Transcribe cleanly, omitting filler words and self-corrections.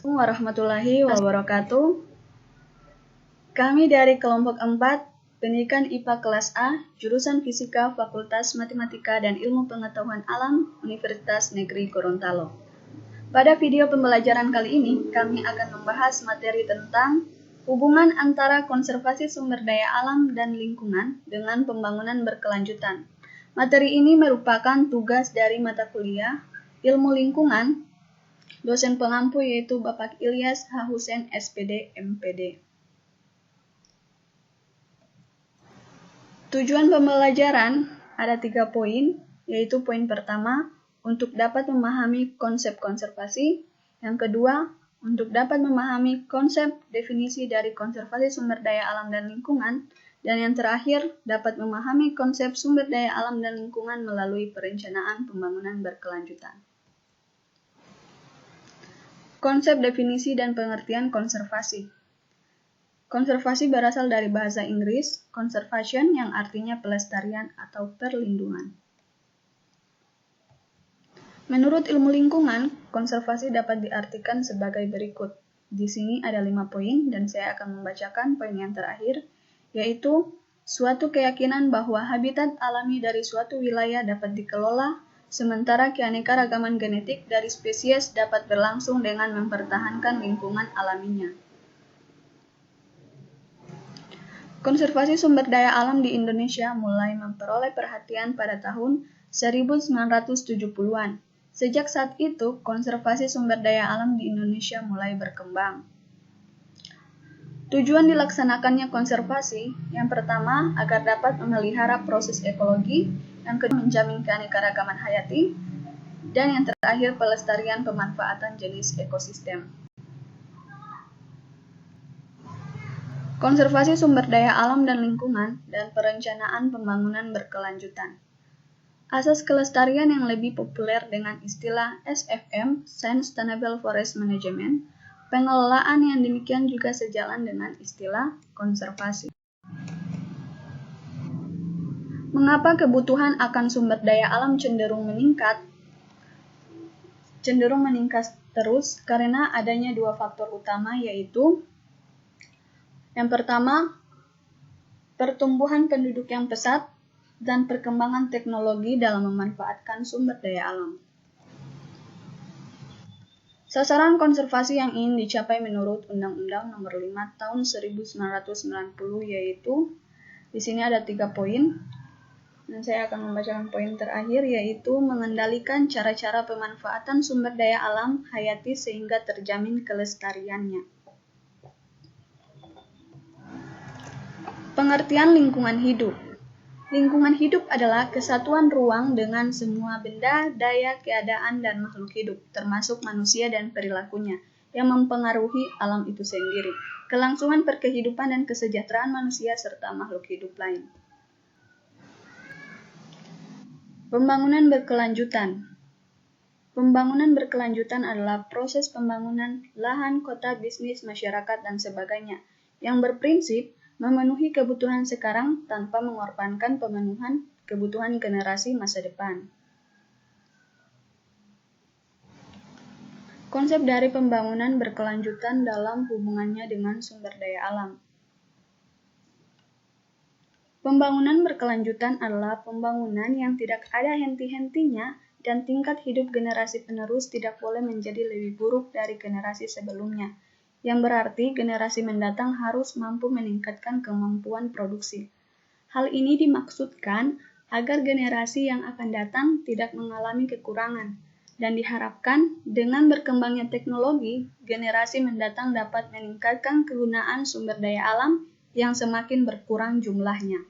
Warahmatullahi wabarakatuh. Kami dari kelompok 4, Pendidikan IPA kelas A, jurusan Fisika, Fakultas Matematika dan Ilmu Pengetahuan Alam, Universitas Negeri Gorontalo. Pada video pembelajaran kali ini, kami akan membahas materi tentang hubungan antara konservasi sumber daya alam dan lingkungan dengan pembangunan berkelanjutan. Materi ini merupakan tugas dari mata kuliah Ilmu Lingkungan, dosen pengampu yaitu Bapak Ilyas H. Husein, SPD, MPD. Tujuan pembelajaran ada 3 poin, yaitu poin pertama, untuk dapat memahami konsep konservasi. Yang kedua, untuk dapat memahami konsep definisi dari konservasi sumber daya alam dan lingkungan. Dan yang terakhir, dapat memahami konsep sumber daya alam dan lingkungan melalui perencanaan pembangunan berkelanjutan. Konsep definisi dan pengertian konservasi. Konservasi berasal dari bahasa Inggris, conservation, yang artinya pelestarian atau perlindungan. Menurut ilmu lingkungan, konservasi dapat diartikan sebagai berikut. Di sini ada 5 poin dan saya akan membacakan poin yang terakhir, yaitu suatu keyakinan bahwa habitat alami dari suatu wilayah dapat dikelola, sementara keanekaragaman genetik dari spesies dapat berlangsung dengan mempertahankan lingkungan alaminya. Konservasi sumber daya alam di Indonesia mulai memperoleh perhatian pada tahun 1970-an. Sejak saat itu, konservasi sumber daya alam di Indonesia mulai berkembang. Tujuan dilaksanakannya konservasi, yang pertama, agar dapat memelihara proses ekologi, yang kedua, menjamin keanekaragaman hayati, dan yang terakhir, pelestarian pemanfaatan jenis ekosistem. Konservasi sumber daya alam dan lingkungan, dan perencanaan pembangunan berkelanjutan. Asas kelestarian yang lebih populer dengan istilah SFM, Sustainable Forest Management, pengelolaan yang demikian juga sejalan dengan istilah konservasi. Mengapa kebutuhan akan sumber daya alam cenderung meningkat terus? Karena adanya 2 faktor utama, yaitu yang pertama, pertumbuhan penduduk yang pesat dan perkembangan teknologi dalam memanfaatkan sumber daya alam. Sasaran konservasi yang ingin dicapai menurut Undang-Undang Nomor 5 Tahun 1990 yaitu, di sini ada 3 poin. Dan saya akan membacakan poin terakhir, yaitu mengendalikan cara-cara pemanfaatan sumber daya alam hayati sehingga terjamin kelestariannya. Pengertian lingkungan hidup. Lingkungan hidup adalah kesatuan ruang dengan semua benda, daya, keadaan, dan makhluk hidup, termasuk manusia dan perilakunya, yang mempengaruhi alam itu sendiri, kelangsungan perkehidupan dan kesejahteraan manusia serta makhluk hidup lain. Pembangunan berkelanjutan. Pembangunan berkelanjutan adalah proses pembangunan lahan, kota, bisnis, masyarakat, dan sebagainya, yang berprinsip memenuhi kebutuhan sekarang tanpa mengorbankan pemenuhan kebutuhan generasi masa depan. Konsep dari pembangunan berkelanjutan dalam hubungannya dengan sumber daya alam. Pembangunan berkelanjutan adalah pembangunan yang tidak ada henti-hentinya dan tingkat hidup generasi penerus tidak boleh menjadi lebih buruk dari generasi sebelumnya, yang berarti generasi mendatang harus mampu meningkatkan kemampuan produksi. Hal ini dimaksudkan agar generasi yang akan datang tidak mengalami kekurangan, dan diharapkan dengan berkembangnya teknologi, generasi mendatang dapat meningkatkan kegunaan sumber daya alam yang semakin berkurang jumlahnya.